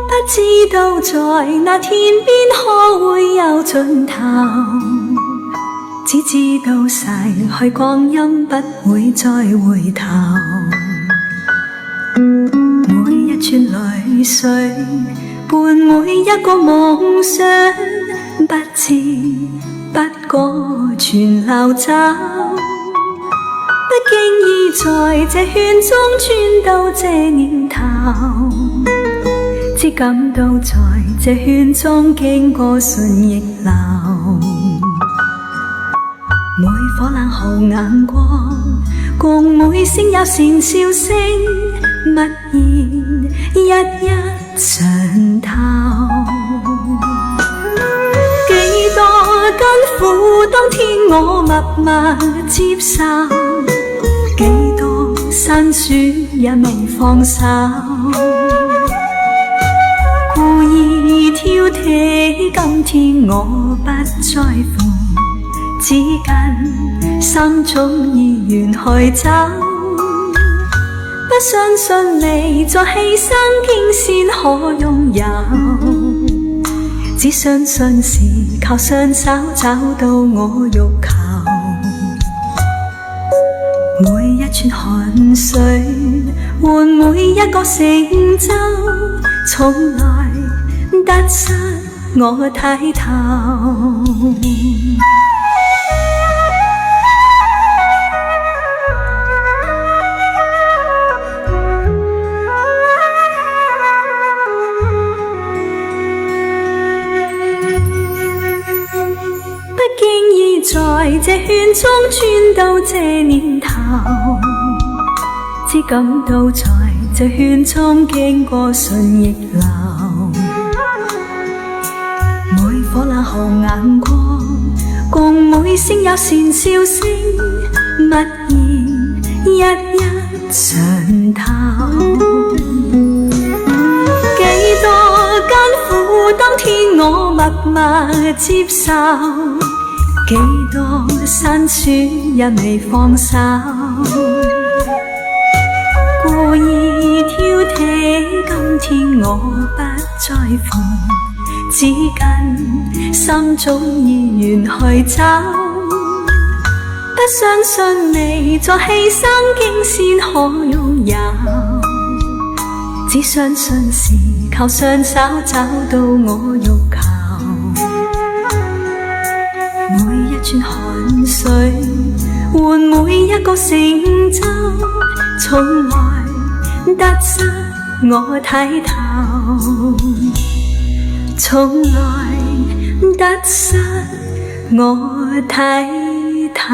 不知道在那天邊可會有盡頭，只知道逝去光陰不會再回頭。每一串淚水伴每一個夢想，不知不覺全流走。不經意在這圈中轉到這年頭，只感到在這圈中經過順逆流。每顆冷酷眼光，共每聲友善笑聲，默然一一嘗透。幾多艱苦當天我默默接受，幾多辛酸也未放手。故意挑剔，今天我不在乎，只跟心中意願去走。不相信未在犧牲竟先可擁有，只相信是靠雙手找到我欲求。每一串汗水換每一個成就，從來得失我睇透。不經意在這圈中轉到這年頭，只感到在這圈中經過順逆流。每顆冷酷眼光，共每聲友善笑聲，默然一一嘗透。幾多艱苦當天我默默接受，幾多辛酸也未放手。故意挑剔，今天我不在乎，只跟心中意願去走。不相信未在犧牲竟先可擁有，只相信是靠雙手找到我欲求。每一串汗水換每一個成就，從來得失我睇透，從來得失我睇透。